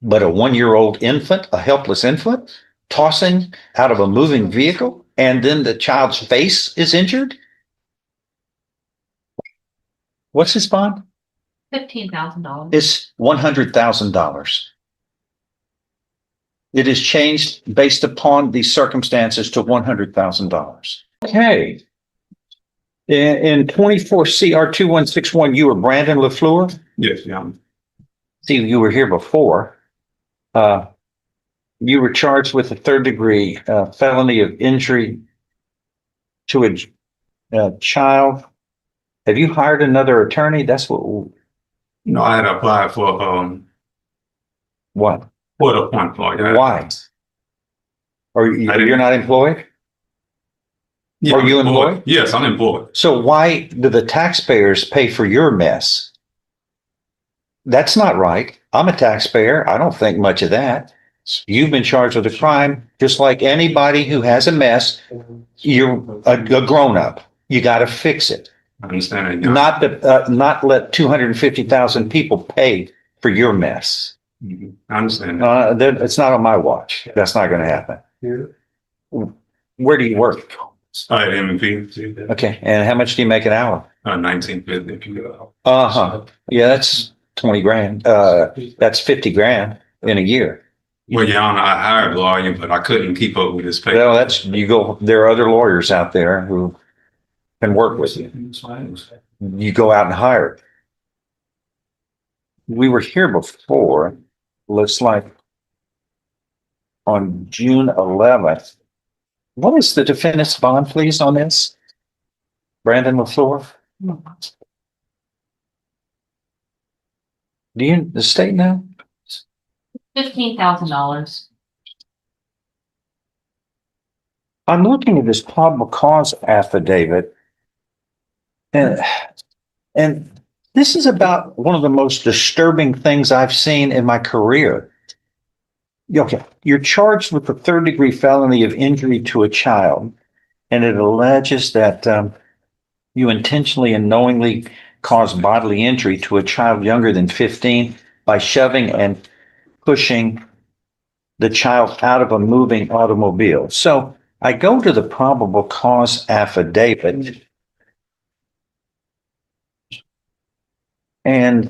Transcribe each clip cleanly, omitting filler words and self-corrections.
But a 1-year-old infant, a helpless infant, tossing out of a moving vehicle, and then the child's face is injured? What's his bond? $15,000. It's $100,000. It is changed based upon the circumstances to $100,000. Okay. In 24 CR 2161, you were Brandon Lafleur? Yes, yeah. See, you were here before. You were charged with a third-degree felony of injury to a child. Have you hired another attorney? That's what. No, I had applied for What? the point for you. Why? You're not employed? Yeah, Are you employed? Yes, I'm employed. So why do the taxpayers pay for your mess? That's not right. I'm a taxpayer. I don't think much of that. You've been charged with a crime, just like anybody who has a mess. You're a grown-up. You got to fix it. I understand that. Not let 250,000 people pay for your mess. I understand that. It's not on my watch. That's not going to happen. Where do you work? At M&P. Okay, and how much do you make an hour? 1950. Uh-huh. Yeah, that's 20 grand. That's 50 grand in a year. Well, Your Honor, I hired a lawyer, but I couldn't keep up with his pay. Well, there are other lawyers out there who can work with you. You go out and hire. We were here before, looks like on June 11th. What is the defendant's bond, please, on this? Brandon Lafleur? The state know? $15,000. I'm looking at this probable cause affidavit, and this is about one of the most disturbing things I've seen in my career. Okay, you're charged with the third-degree felony of injury to a child, and it alleges that you intentionally and knowingly caused bodily injury to a child younger than 15 by shoving and pushing the child out of a moving automobile. So I go to the probable cause affidavit, and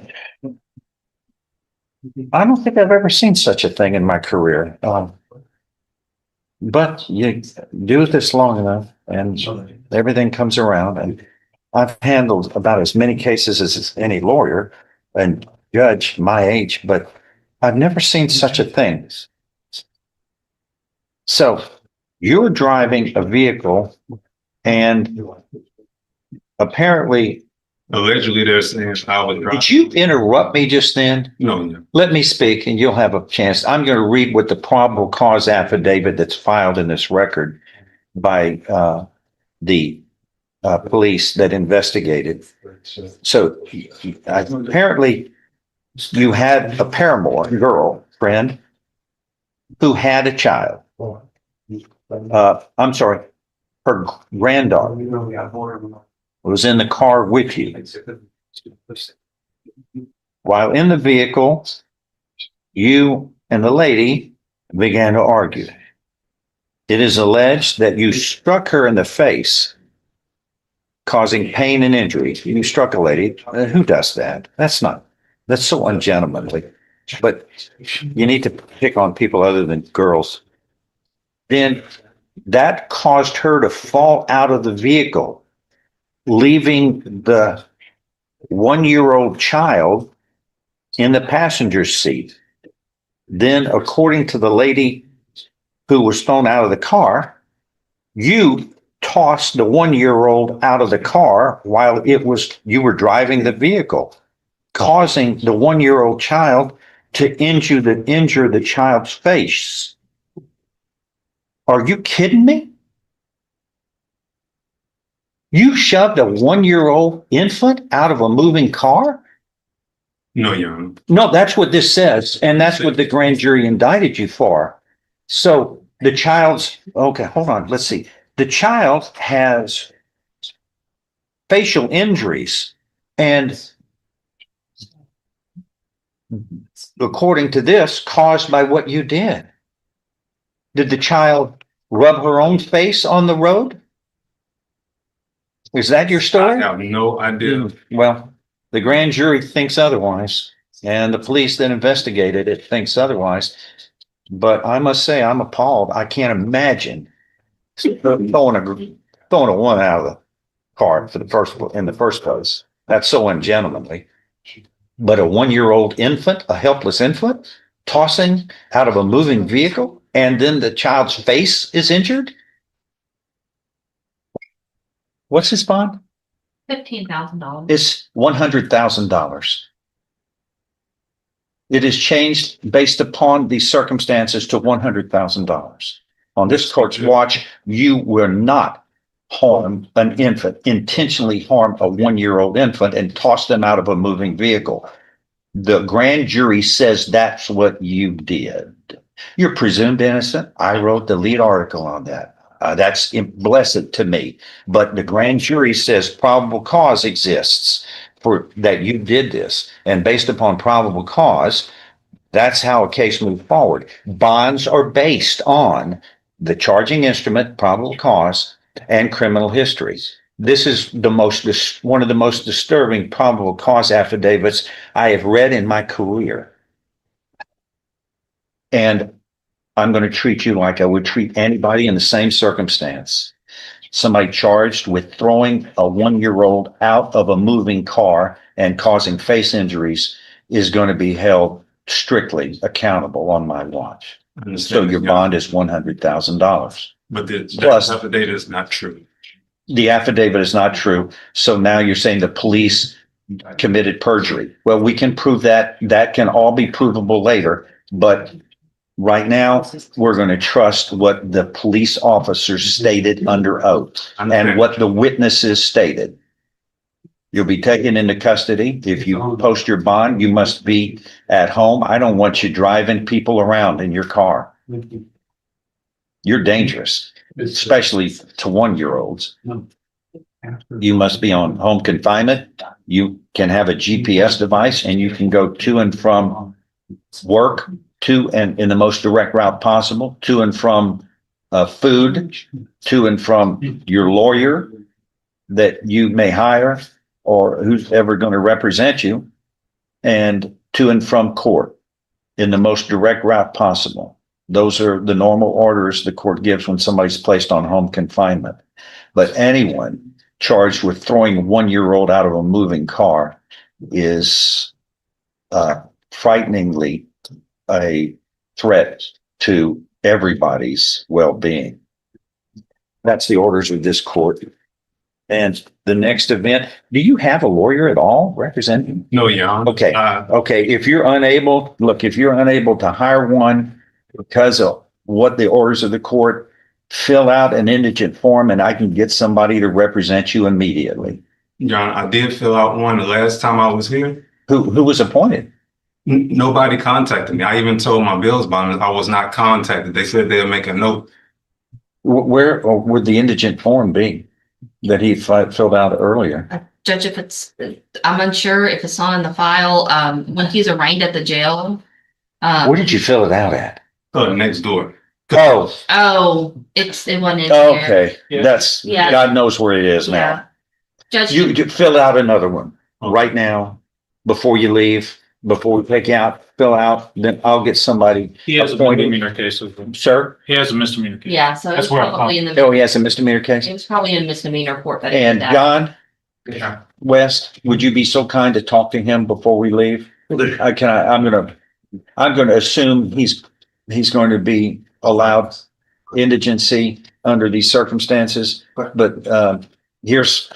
I don't think I've ever seen such a thing in my career. But you do this long enough and everything comes around, and I've handled about as many cases as any lawyer and judge my age, but I've never seen such a thing. So you're driving a vehicle, and apparently, Allegedly, they're saying I was driving. did you interrupt me just then? No. Let me speak and you'll have a chance. I'm going to read what the probable cause affidavit that's filed in this record by the police that investigated. So apparently you had a paramour girlfriend who had a child. I'm sorry, her granddaughter was in the car with you. While in the vehicle, you and the lady began to argue. It is alleged that you struck her in the face, causing pain and injury. You struck a lady. Who does that? That's so ungentlemanly. But you need to pick on people other than girls. Then that caused her to fall out of the vehicle, leaving the 1-year-old child in the passenger seat. Then, according to the lady who was thrown out of the car, you tossed the 1-year-old out of the car while you were driving the vehicle, causing the 1-year-old child to injure the child's face. Are you kidding me? You shoved a 1-year-old infant out of a moving car? No, Your Honor. No, that's what this says, and that's what the grand jury indicted you for. So okay, hold on, let's see. The child has facial injuries, and according to this, caused by what you did. Did the child rub her own face on the road? Is that your I story? have no idea. Well, the grand jury thinks otherwise, and the police that investigated it thinks otherwise. But I must say, I'm appalled. I can't imagine throwing a one out of the car in the first place. That's so ungentlemanly. But a 1-year-old infant, a helpless infant, tossing out of a moving vehicle, and then the child's face is injured? What's his bond? $15,000. It's $100,000. It is changed based upon the circumstances to $100,000. On this court's watch, you will not harm an infant, intentionally harm a 1-year-old infant and toss them out of a moving vehicle. The grand jury says that's what you did. You're presumed innocent. I wrote the lead article on that. That's blessed to me. But the grand jury says probable cause exists for that you did this. And based upon probable cause, that's how a case moved forward. Bonds are based on the charging instrument, probable cause, and criminal history. This is one of the most disturbing probable cause affidavits I have read in my career. And I'm going to treat you like I would treat anybody in the same circumstance. Somebody charged with throwing a 1-year-old out of a moving car and causing face injuries is going to be held strictly accountable on my watch. So your bond is $100,000. But the Plus- affidavit is not true. The affidavit is not true. So now you're saying the police committed perjury. Well, we can prove that. That can all be provable later. But right now, we're going to trust what the police officers stated under oath and what the witnesses stated. You'll be taken into custody. If you post your bond, you must be at home. I don't want you driving people around in your car. You're dangerous, especially to 1-year-olds. You must be on home confinement. You can have a GPS device and you can go to and from work, to and in the most direct route possible, to and from food, to and from your lawyer that you may hire or who's ever going to represent you, and to and from court in the most direct route possible. Those are the normal orders the court gives when somebody's placed on home confinement. But anyone charged with throwing a 1-year-old out of a moving car is frighteningly a threat to everybody's well-being. That's the orders of this court. And the next event, do you have a lawyer at all representing? No, Your Honor. Okay. Okay, if you're unable to hire one because of what the orders of the court, fill out an indigent form and I can get somebody to represent you immediately. Your Honor, I did fill out one the last time I was here. Who was appointed? Nobody contacted me. I even told my bills bond I was not contacted. They said they'll make a note. Where would the indigent form be that he filled out earlier? Judge, I'm unsure if it's not in the file, when he's arraigned at the jail. Where did you fill it out at? Oh, next door. Oh, It wasn't in there. okay. That's, Yeah. God knows where it is now. Judge, You fill out another one right now, before you leave, before we take you out, fill out, then I'll get somebody He has a appointed. misdemeanor case with him. Sir? He has a misdemeanor case. yeah, so it was That's where I'm probably in the, Oh, he has a misdemeanor case? it was probably in misdemeanor court that he And did that. John Yeah. West, would you be so kind to talk to him before we leave? I'm gonna assume he's going to be allowed indigency under these circumstances, but here's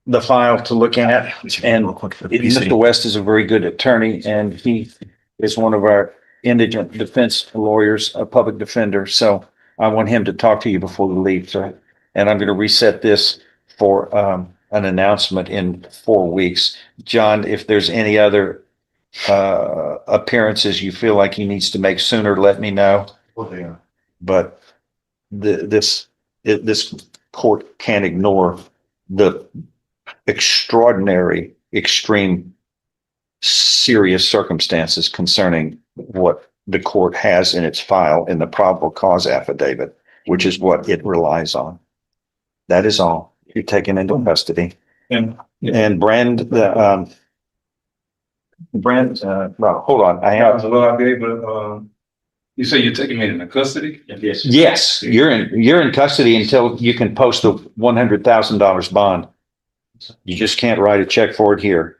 the file to look at. And Mr. West is a very good attorney and he is one of our indigent defense lawyers, a public defender. So I want him to talk to you before we leave, sir. And I'm going to reset this for an announcement in 4 weeks. John, if there's any other appearances you feel like he needs to make sooner, let me know. But this court can't ignore the extraordinary, extreme serious circumstances concerning what the court has in its file in the probable cause affidavit, which is what it relies on. That is all. You're taken into custody. And And well, hold on. I have, will I be able to, you say you're taking me into custody? yes, you're in custody until you can post the $100,000 bond. You just can't write a check for it here.